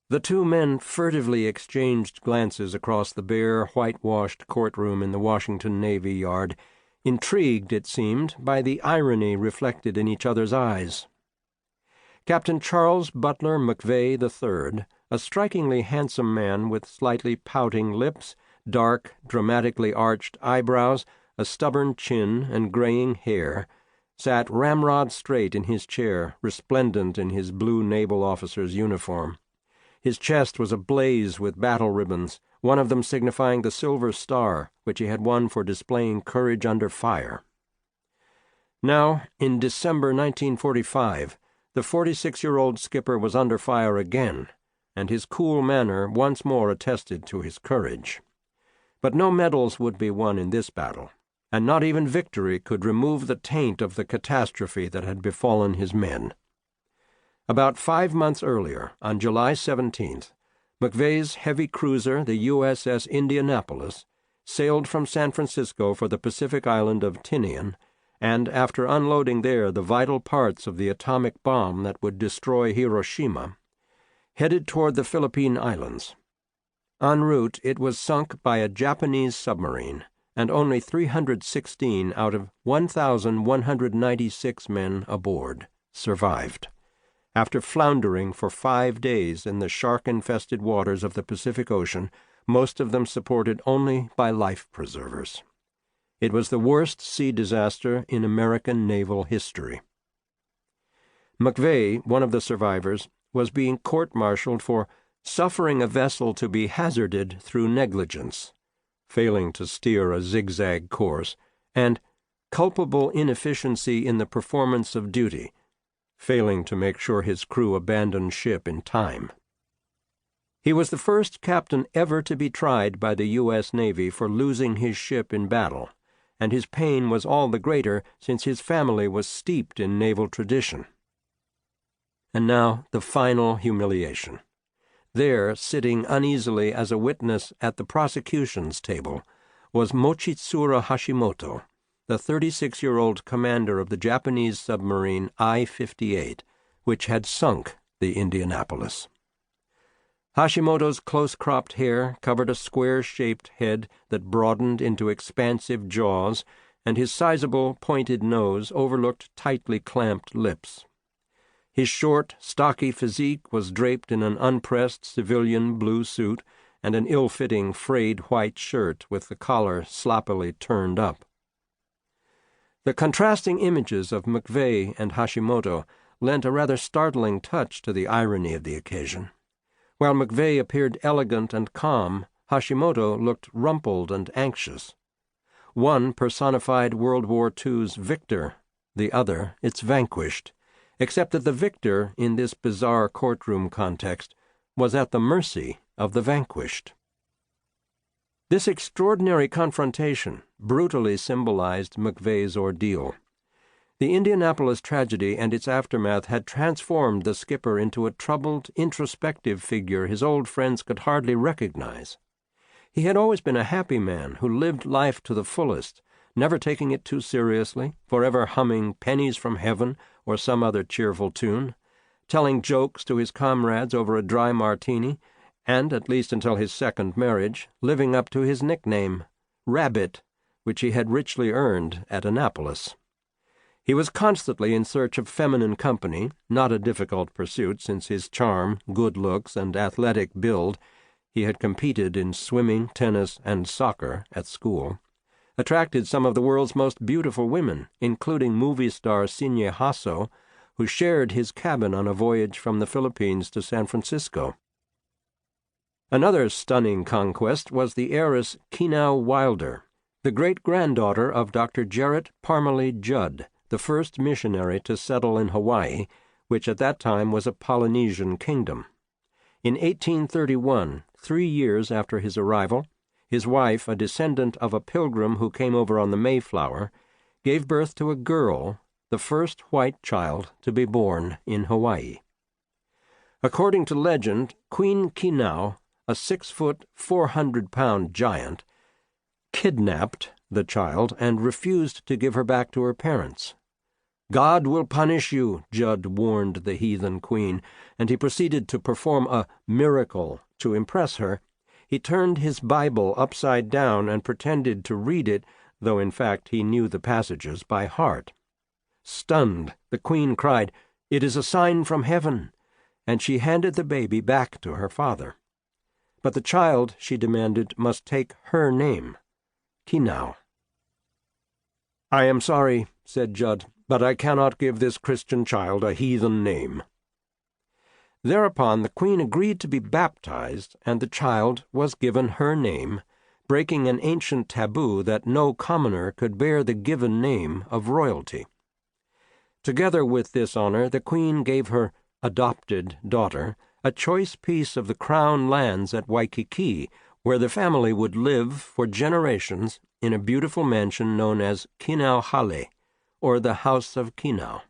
The two men furtively exchanged glances across the bare, whitewashed courtroom in the Washington Navy Yard, intrigued, it seemed, by the irony reflected in each other's eyes. Captain Charles Butler McVay III, a strikingly handsome man with slightly pouting lips, dark, dramatically arched eyebrows, a stubborn chin, and graying hair, sat ramrod straight in his chair, resplendent in his blue naval officer's uniform. His chest was ablaze with battle ribbons, one of them signifying the Silver Star, which he had won for displaying courage under fire. Now, in December 1945, the 46-year-old skipper was under fire again, and his cool manner once more attested to his courage. But no medals would be won in this battle, and not even victory could remove the taint of the catastrophe that had befallen his men. About 5 months earlier, on July 17th, McVay's heavy cruiser, the USS Indianapolis, sailed from San Francisco for the Pacific island of Tinian, and after unloading there the vital parts of the atomic bomb that would destroy Hiroshima, headed toward the Philippine Islands. En route, it was sunk by a Japanese submarine, and only 316 out of 1,196 men aboard survived, after floundering for 5 days in the shark-infested waters of the Pacific Ocean, most of them supported only by life preservers. It was the worst sea disaster in American naval history. McVay, one of the survivors, was being court-martialed for suffering a vessel to be hazarded through negligence, failing to steer a zigzag course, and culpable inefficiency in the performance of duty, failing to make sure his crew abandoned ship in time. He was the first captain ever to be tried by the U.S. Navy for losing his ship in battle, and his pain was all the greater since his family was steeped in naval tradition. And now the final humiliation. There, sitting uneasily as a witness at the prosecution's table, was Mochitsura Hashimoto, the 36-year-old commander of the Japanese submarine I-58, which had sunk the Indianapolis. Hashimoto's close-cropped hair covered a square-shaped head that broadened into expansive jaws, and his sizable, pointed nose overlooked tightly clamped lips. His short, stocky physique was draped in an unpressed civilian blue suit and an ill-fitting frayed white shirt with the collar sloppily turned up. The contrasting images of McVay and Hashimoto lent a rather startling touch to the irony of the occasion. While McVay appeared elegant and calm, Hashimoto looked rumpled and anxious. One personified World War II's victor, the other its vanquished, except that the victor, in this bizarre courtroom context, was at the mercy of the vanquished. This extraordinary confrontation brutally symbolized McVay's ordeal. The Indianapolis tragedy and its aftermath had transformed the skipper into a troubled, introspective figure his old friends could hardly recognize. He had always been a happy man who lived life to the fullest, never taking it too seriously, forever humming Pennies from Heaven or some other cheerful tune, telling jokes to his comrades over a dry martini, and, at least until his second marriage, living up to his nickname, Rabbit, which he had richly earned at Annapolis. He was constantly in search of feminine company, not a difficult pursuit since his charm, good looks, and athletic build — he had competed in swimming, tennis, and soccer at school — attracted some of the world's most beautiful women, including movie star Signe Hasso, who shared his cabin on a voyage from the Philippines to San Francisco. Another stunning conquest was the heiress Kenau Wilder, the great-granddaughter of Dr. Jarrett Parmalee Judd, the first missionary to settle in Hawaii, which at that time was a Polynesian kingdom. In 1831, 3 years after his arrival, his wife, a descendant of a pilgrim who came over on the Mayflower, gave birth to a girl, the first white child to be born in Hawaii. According to legend, Queen Kenau, a 6-foot, 400-pound giant, kidnapped the child and refused to give her back to her parents. "God will punish you," Judd warned the heathen queen, and he proceeded to perform a miracle to impress her. He turned his Bible upside down and pretended to read it, though in fact he knew the passages by heart. Stunned, the queen cried, "It is a sign from heaven," and she handed the baby back to her father. But the child, she demanded, must take her name, Kinau. "I am sorry," said Judd, "but I cannot give this Christian child a heathen name." Thereupon the queen agreed to be baptized, and the child was given her name, breaking an ancient taboo that no commoner could bear the given name of royalty. Together with this honor, the queen gave her adopted daughter a choice piece of the crown lands at Waikiki, where the family would live for generations in a beautiful mansion known as Kinau Hale, or the House of Kinau.